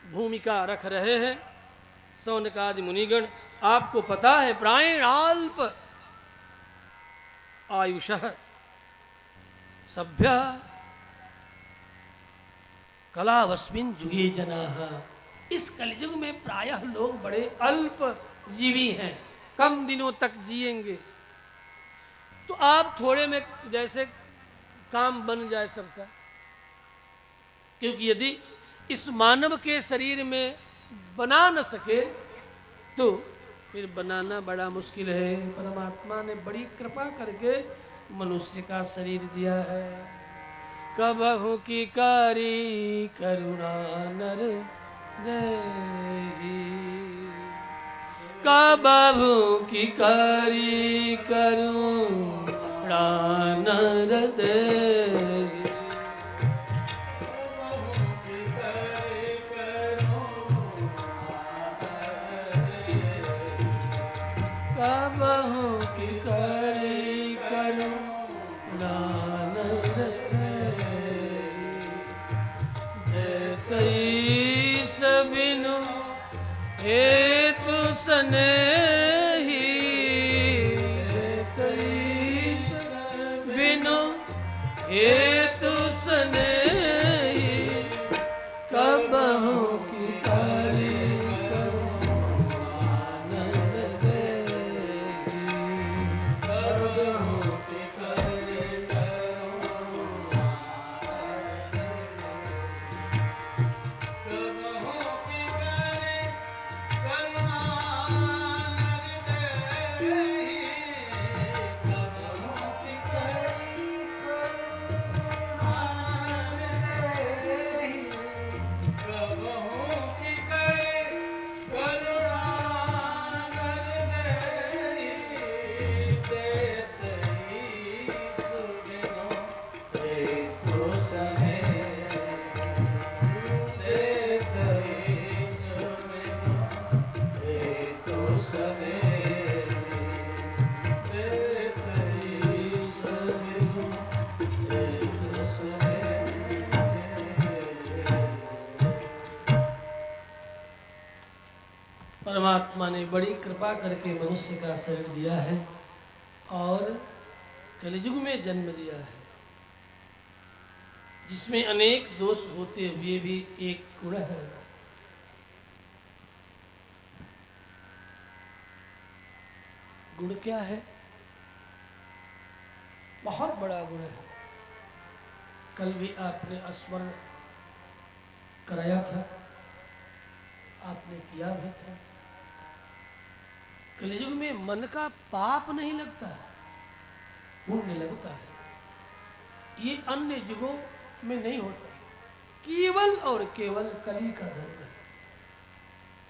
भूमिका रख रहे हैं सौनकादि मुनिगण। आपको पता है प्रायणाल्प आयुषः सभ्य कलावस्मिन् जुगे जनाः। इस कलयुग में प्रायः लोग बड़े अल्प जीवी हैं, कम दिनों तक जिएंगे। तो आप थोड़े में जैसे काम बन जाए सबका, क्योंकि यदि इस मानव के शरीर में बना न सके तो फिर बनाना बड़ा मुश्किल है। परमात्मा ने बड़ी कृपा करके मनुष्य का शरीर दिया है। कबहु की कारी करुणा नर देहि, कबहु की कारी करुणा नर देहि। कबहु की कारी करुणा नर देहि, देतई सबिनु हेतु सनेही, देतई सबिनु हेतु सनेही, कबहु की कारी परमात्मा ने बड़ी कृपा करके मनुष्य का शरीर दिया है और कलियुग में जन्म दिया है, जिसमें अनेक दोष होते हुए भी एक गुण है। गुण क्या है? बहुत बड़ा गुण है। कल भी आपने स्मरण कराया था, आपने किया भी था। कलियुग में मन का पाप नहीं लगता, पुण्य लगता है। ये अन्य युगों में नहीं होता, केवल और केवल कली का धर्म है।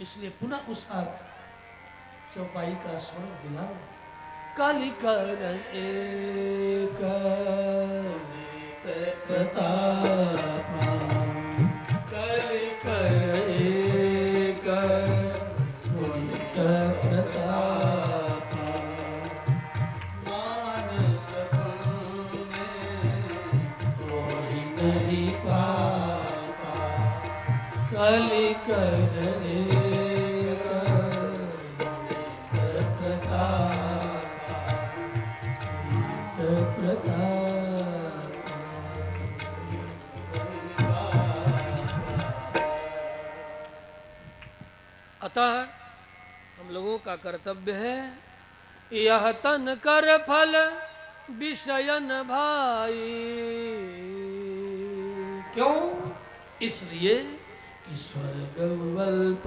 इसलिए पुनः उस आप चौपाई का स्मरण दिलाओ। कली कर एक प्रताप, कली कर एक प्रताप, मानस पुण्य कोई नहीं पाता, कली कर एक प्रताप, प्रताप। अतः हम लोगों का कर्तव्य है यह तन कर फल विषयन भाई। क्यों? इसलिए कि स्वर्ग अल्प।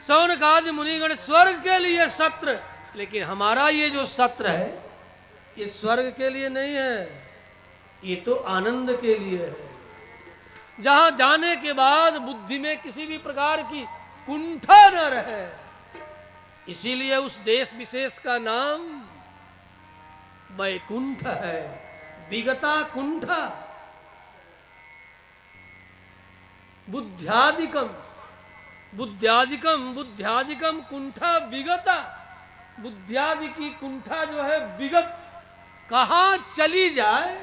सौनकादि मुनिगण स्वर्ग के लिए सत्र, लेकिन हमारा ये जो सत्र है ये स्वर्ग के लिए नहीं है, ये तो आनंद के लिए है। जहां जाने के बाद बुद्धि में किसी भी प्रकार की कुंठा न रहे, इसीलिए उस देश विशेष का नाम वैकुंठ है। विगता कुंठा बुद्ध्यादिकम, बुद्ध्यादिकम बुद्ध्यादिकम कुंठा विगता। बुद्ध्यादि की कुंठा जो है विगत, कहां चली जाए,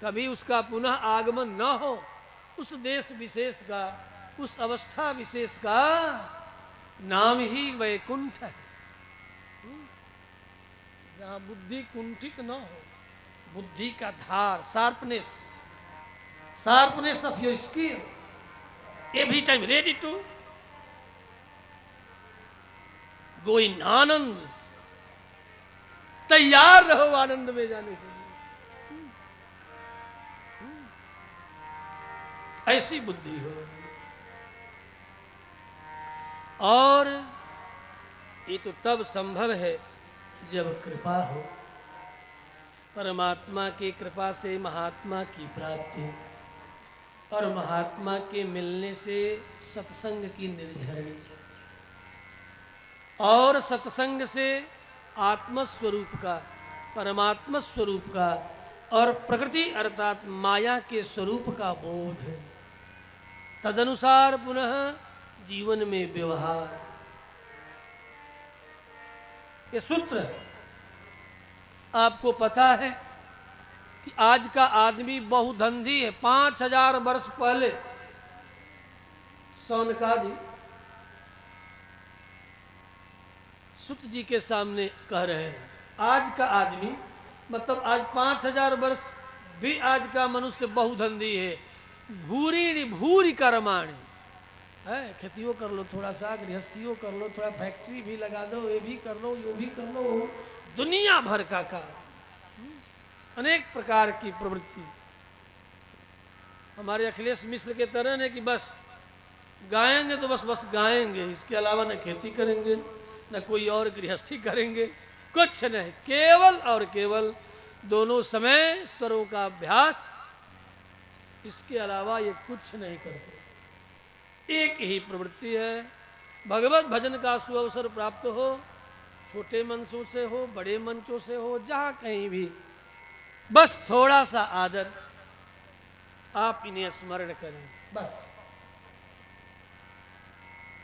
कभी उसका पुनः आगमन न हो, उस देश विशेष का, उस अवस्था विशेष का नाम ही वैकुंठ है, जहां बुद्धि कुंठित न हो, बुद्धि का धार, sharpness of your skill, every time ready to go in आनंद, तैयार रहो आनंद में जाने के लिए। ऐसी बुद्धि हो। और ये तो तब संभव है जब कृपा हो, परमात्मा की कृपा से महात्मा की प्राप्ति, और महात्मा के मिलने से सत्संग की निर्झरणी, और सत्संग से आत्मस्वरूप का, परमात्मा स्वरूप का और प्रकृति अर्थात माया के स्वरूप का बोध है, तदनुसार पुनः जीवन में व्यवहार। ये सूत्र है। आपको पता है कि आज का आदमी बहुधंधी है। 5000 वर्ष पहले सौनकादि सुत जी के सामने कह रहे हैं, आज का आदमी मतलब आज 5000 वर्ष भी आज का मनुष्य बहुधंधी है। भूरी भूरी कर्माणी है, खेतियों कर लो थोड़ा सा, गृहस्थियों कर लो थोड़ा, फैक्ट्री भी लगा दो, ये भी कर लो, यो भी कर लो, दुनिया भर का काम, अनेक प्रकार की प्रवृत्ति। हमारे अखिलेश मिश्र के तरह है कि बस गाएंगे तो बस गाएंगे, इसके अलावा न खेती करेंगे न कोई और गृहस्थी करेंगे, कुछ नहीं, केवल और केवल दोनों समय स्वरों का अभ्यास, इसके अलावा ये कुछ नहीं करते। एक ही प्रवृत्ति है, भगवत भजन का सुअवसर प्राप्त हो, छोटे मंचों से हो, बड़े मंचों से हो, जहाँ कहीं भी बस थोड़ा सा आदर, आप इन्हें स्मरण करें, बस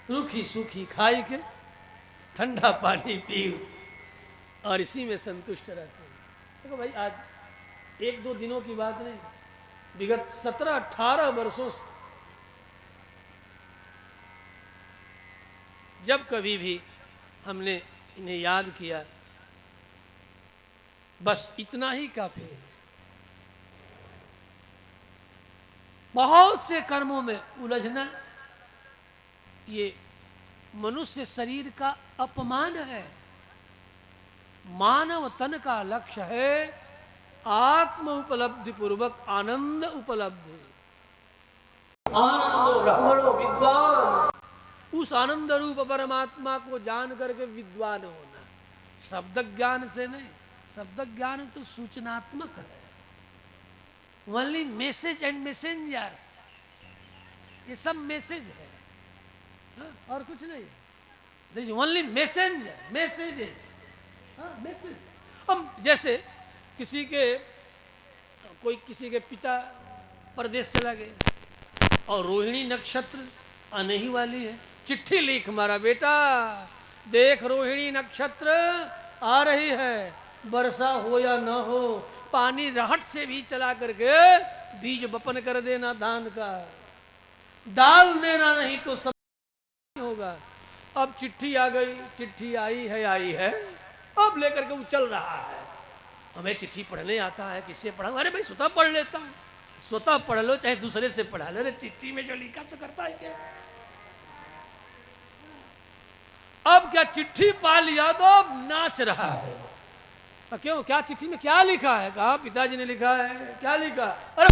रूखी सूखी खाई के ठंडा पानी पीओ और इसी में संतुष्ट रहते हैं। देखो भाई, आज 1-2 दिनों की बात नहीं, विगत 17-18 वर्षों से जब कभी भी हमने इन्हें याद किया, बस इतना ही काफी है। बहुत से कर्मों में उलझना ये मनुष्य शरीर का अपमान है। मानव तन का लक्ष्य है आत्म उपलब्धि पूर्वक आनंद उपलब्धि। आनंदो ब्रह्मणो विद्वान, उस आनंद रूप परमात्मा को जान करके विद्वान होना, शब्द ज्ञान से नहीं। शब्द ज्ञान तो सूचनात्मक है, ओनली मैसेज एंड मैसेंजर्स, ये सब मैसेज है, और कुछ नहीं। There is only messenger, messages, message. हम जैसे किसी के पिता परदेश चला गया और रोहिणी नक्षत्र आने ही वाली है, चिट्ठी लिख मारा, बेटा देख रोहिणी नक्षत्र आ रही है, वर्षा हो या न हो, पानी रहट से भी चला करके बीज बपन कर देना, धान का डाल देना, नहीं तो सब होगा। अब चिट्ठी आ गई, चिट्ठी आई है, अब लेकर के वो चल रहा है। हमें चिट्ठी पढ़ने आता है, किससे पढ़ाऊं? अरे भाई स्वतः पढ़ लेता हूं, स्वतः पढ़ लो चाहे दूसरे से पढ़ा लो। अरे चिट्ठी में जो लिखा सो करता है क्या? अब क्या चिट्ठी पा लिया तो अब नाच रहा है। क्यों? क्या चिट्ठी में क्या लिखा है? कहा पिताजी ने लिखा है। क्या लिखा? अरे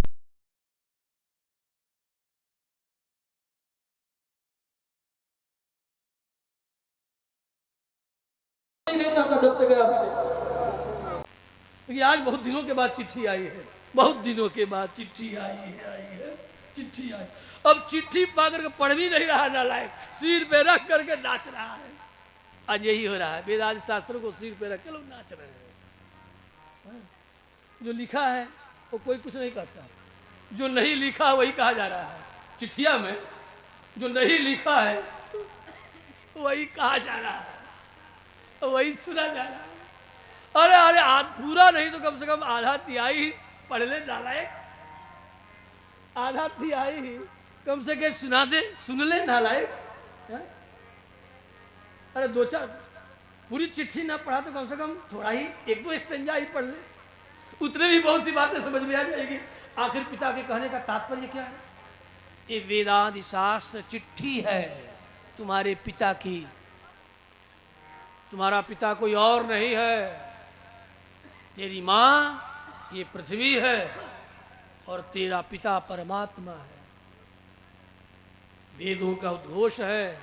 नहीं था जब से गया आज बहुत दिनों के बाद चिट्ठी आई है, बहुत दिनों के बाद चिट्ठी आई है, चिट्ठी आई। अब चिट्ठी पा करके पढ़ भी नहीं रहा नालायक, सिर पे रख करके नाच रहा है। आज यही हो रहा है, वेदांत शास्त्रों को सिर पे रख के लोग नाच रहे हैं। जो लिखा है वो कोई कुछ नहीं करता, जो नहीं लिखा वही कहा जा रहा है। चिट्ठिया में जो नहीं लिखा है वही कहा जा रहा है, वही सुना जा रहा है। अरे पूरा नहीं तो कम से कम आधा तिहाई पढ़ ले नालायक। आधा थी आई ही, कम से कम सुना दे, सुन ले नालायक। हैं? अरे दो चार पूरी चिट्ठी ना पढ़ा तो कम से कम थोड़ा ही एक दो स्टेंजा ही पढ़ ले, उतने भी बहुत सी बातें समझ में आ जाएगी। आखिर पिता के कहने का तात्पर्य क्या है? ये वेदांत शास्त्र चिट्ठी है तुम्हारे पिता की। तुम्हारा पिता कोई और नहीं है, तेरी माँ ये पृथ्वी है और तेरा पिता परमात्मा है। वेदों का उद्घोष है,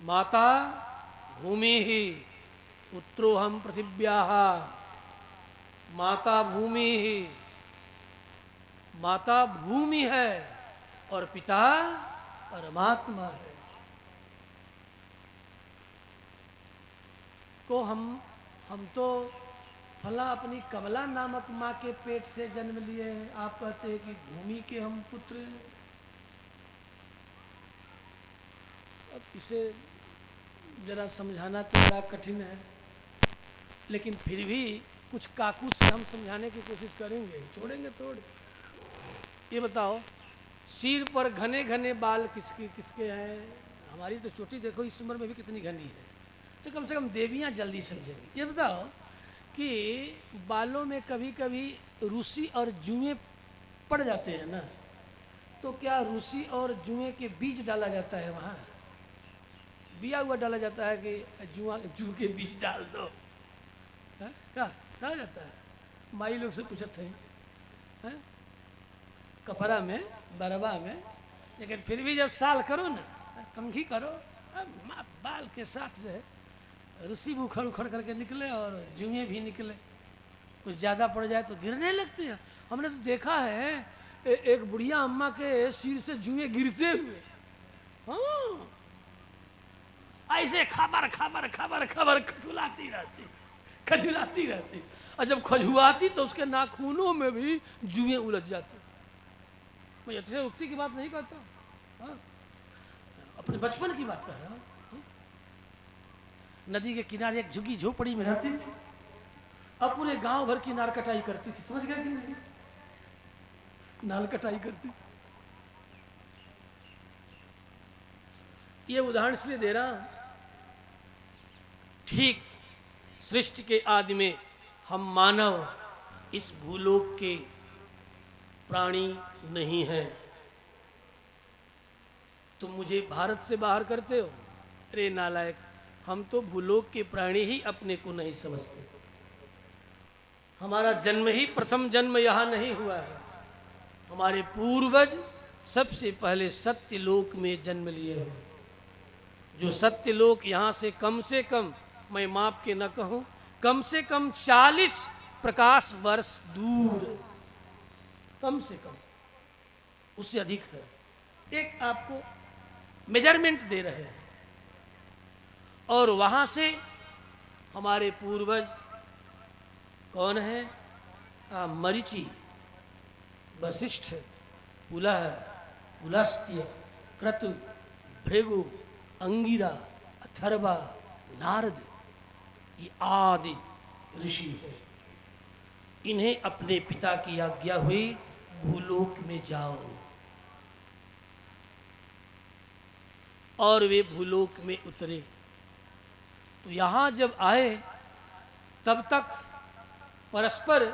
माता भूमि ही पुत्रोहम पृथिव्याः। माता भूमि ही, माता भूमि है और पिता परमात्मा है। को हम तो फला अपनी कमला नामक माँ के पेट से जन्म लिए हैं, आप कहते हैं कि भूमि के हम पुत्र हैं। अब इसे जरा समझाना तो बड़ा कठिन है, लेकिन फिर भी कुछ काकू से हम समझाने की कोशिश करेंगे, छोड़ेंगे थोड़े। ये बताओ, सिर पर घने घने बाल किसके किसके हैं? हमारी तो चोटी देखो इस उम्र में भी कितनी घनी है, तो कम से कम देवियाँ जल्दी समझेंगी। ये बताओ कि बालों में कभी कभी रूसी और जुएं पड़ जाते हैं ना, तो क्या रूसी और जुएं के बीज डाला जाता है? वहाँ बिया हुआ डाला जाता है कि जू के बीज डाल दो? क्या डाला जाता है? माई लोग से पूछते हैं कपड़ा में, बरबा में। लेकिन फिर भी जब साल करो ना, कंघी करो, बाल के साथ जो है रस्सी भी उखड़ उखड़ करके निकले और जुएं भी निकले। कुछ ज़्यादा पड़ जाए तो गिरने लगते हैं। हमने तो देखा है एक बुढ़िया अम्मा के सिर से जुएं गिरते हुए। हाँ, ऐसे खबर खबर खबर खबर खजुलाती रहती, और जब खजुआती तो उसके नाखूनों में भी जुएं उलझ जाती। मैं अच्छे उक्ति की बात नहीं करता, हाँ, अपने बचपन की बात कर रहा हूँ। नदी के किनारे एक झुग्गी झोपड़ी में रहती थी, अब पूरे गांव भर की नार कटाई करती थी। समझ गए कि नहीं? नाल कटाई करती। ये उदाहरण इसलिए दे रहा हूं, ठीक सृष्टि के आदि में हम मानव इस भूलोक के प्राणी नहीं हैं। तुम मुझे भारत से बाहर करते हो, अरे नालायक, हम तो भूलोक के प्राणी ही अपने को नहीं समझते। हमारा जन्म ही प्रथम जन्म यहाँ नहीं हुआ है। हमारे पूर्वज सबसे पहले सत्यलोक में जन्म लिए हैं। जो सत्यलोक यहाँ से कम, मैं माप के न कहूँ, कम से कम 40 प्रकाश वर्ष दूर, कम से कम, उससे अधिक है। एक आपको मेजरमेंट दे रहे हैं। और वहाँ से हमारे पूर्वज कौन है? मरीचि, वशिष्ठ, पुलह, पुलस्त्य, क्रतु, भृगु, अंगिरा, अथर्वा, नारद, ये आदि ऋषि है। इन्हें अपने पिता की आज्ञा हुई भूलोक में जाओ, और वे भूलोक में उतरे। तो यहाँ जब आए तब तक परस्पर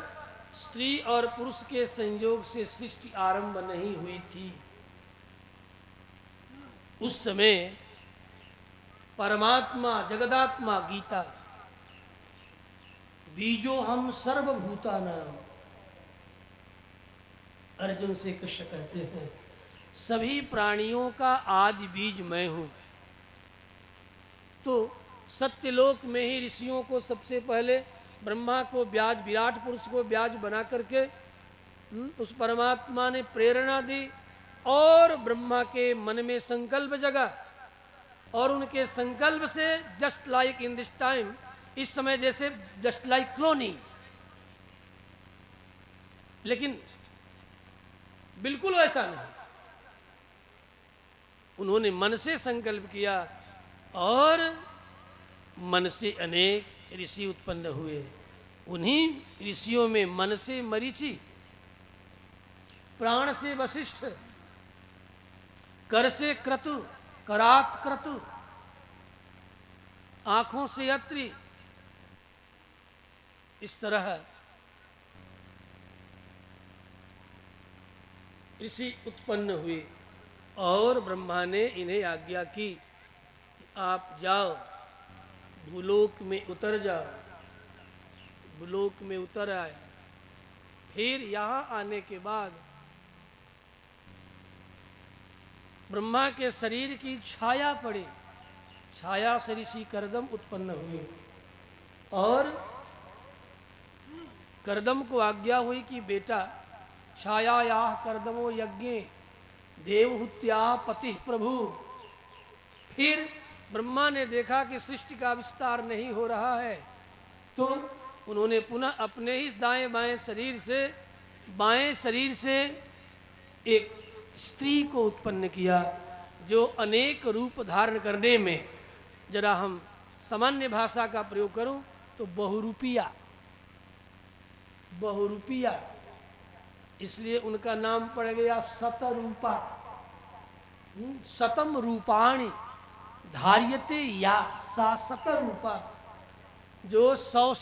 स्त्री और पुरुष के संयोग से सृष्टि आरंभ नहीं हुई थी। उस समय परमात्मा जगदात्मा गीता, बीजो हम सर्वभूतानां, अर्जुन से कृष्ण कहते हैं सभी प्राणियों का आदि बीज मैं हूं। तो सत्यलोक में ही ऋषियों को सबसे पहले ब्रह्मा को ब्याज, विराट पुरुष को ब्याज बना करके उस परमात्मा ने प्रेरणा दी, और ब्रह्मा के मन में संकल्प जगा, और उनके संकल्प से just like in this time, इस समय जैसे जस्ट लाइक क्लोनिंग, लेकिन बिल्कुल वैसा नहीं। उन्होंने मन से संकल्प किया और मन से अनेक ऋषि उत्पन्न हुए। उन्हीं ऋषियों में मन से मरीचि, प्राण से वशिष्ठ, कर से क्रतु, करात क्रतु, आंखों से अत्रि, इस तरह ऋषि उत्पन्न हुए और ब्रह्मा ने इन्हें आज्ञा की, आप जाओ भूलोक में उतर जाओ। भूलोक में उतर आए। फिर यहाँ आने के बाद ब्रह्मा के शरीर की छाया पड़ी, छाया से ऋषि कर्दम उत्पन्न हुए और कर्दम को आज्ञा हुई कि बेटा छायाया कर्दमो यज्ञे देवहूत्या पति प्रभु। फिर ब्रह्मा ने देखा कि सृष्टि का विस्तार नहीं हो रहा है, तो उन्होंने पुनः अपने ही दाएं बाएं शरीर से एक स्त्री को उत्पन्न किया, जो अनेक रूप धारण करने में, जरा हम सामान्य भाषा का प्रयोग करूं तो बहुरूपिया, बहुरूपिया, इसलिए उनका नाम पड़ गया शतरूपा। शतम रूपाणि धार्यते या सा शतरूपा, जो 100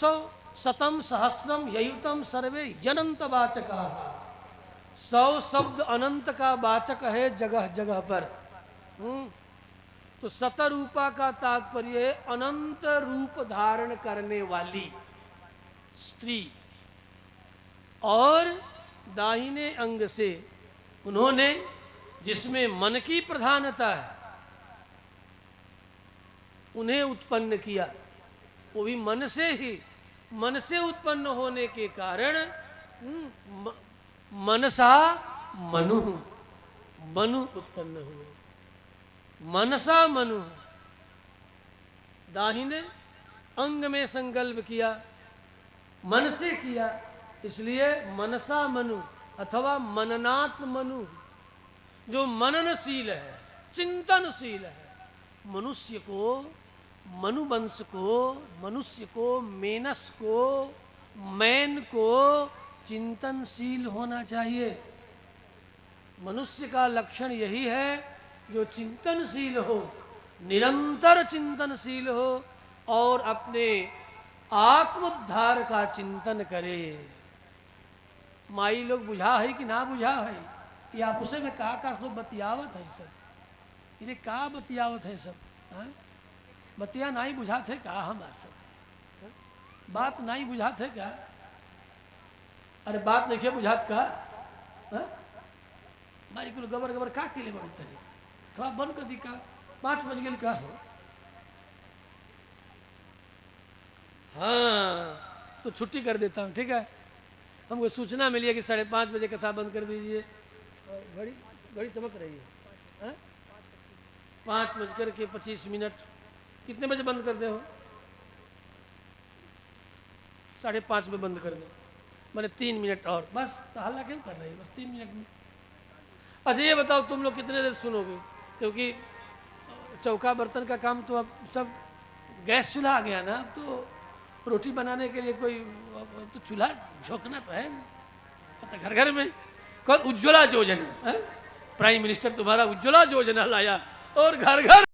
शतम सहस्रम ययुतम सर्वे अनंत वाचका। 100 शब्द अनंत का वाचक है जगह जगह पर। तो शतरूपा का तात्पर्य है अनंत रूप धारण करने वाली स्त्री। और दाहिने अंग से उन्होंने, जिसमें मन की प्रधानता है, उन्हें उत्पन्न किया। वो भी मन से ही, मन से उत्पन्न होने के कारण मनसा मनु, मनु उत्पन्न हुए। मनसा मनु, दाहिने अंग में संकल्प किया, मन से किया, इसलिए मनसा मनु अथवा मननात् मनु, जो मननशील है, चिंतनशील है। मनुष्य को, मनुवंश को, मनुष्य को, मेनस को, मैन को चिंतनशील होना चाहिए। मनुष्य का लक्षण यही है, जो चिंतनशील हो, निरंतर चिंतनशील हो और अपने आत्मोद्धार का चिंतन करे। माई लोग बुझा है कि ना बुझा है, ये आपसे में का सब बतियावत है सब, ये का बतियावत है सब, बतिया नहीं बुझाते का हमार सब, बात नहीं बुझाते का, अरे बात नहीं बुझात का, मारी कुल गबर गबर का के लिए बड़ी तरी, थोड़ा बंद कर दी का, 5 बज गए का हो। हाँ तो छुट्टी कर देता हूँ, ठीक है। हमको सूचना मिली है कि 5:30 बजे कथा बंद कर दीजिए। घड़ी घड़ी चमक रही है, 5:25। कितने बजे बंद कर दे हो? 5:30 में बंद कर दो, मैंने 3 मिनट और बस। तो हल्ला क्यों कर रही है, बस 3 मिनट में। अच्छा ये बताओ तुम लोग कितने देर सुनोगे, क्योंकि चौका बर्तन का काम तो अब सब गैस चूल्हा आ गया ना, अब तो रोटी बनाने के लिए कोई तो चूल्हा झोंकना तो है, तो घर घर में। कौन? उज्ज्वला योजना, प्राइम मिनिस्टर तुम्हारा उज्ज्वला योजना लाया और घर घर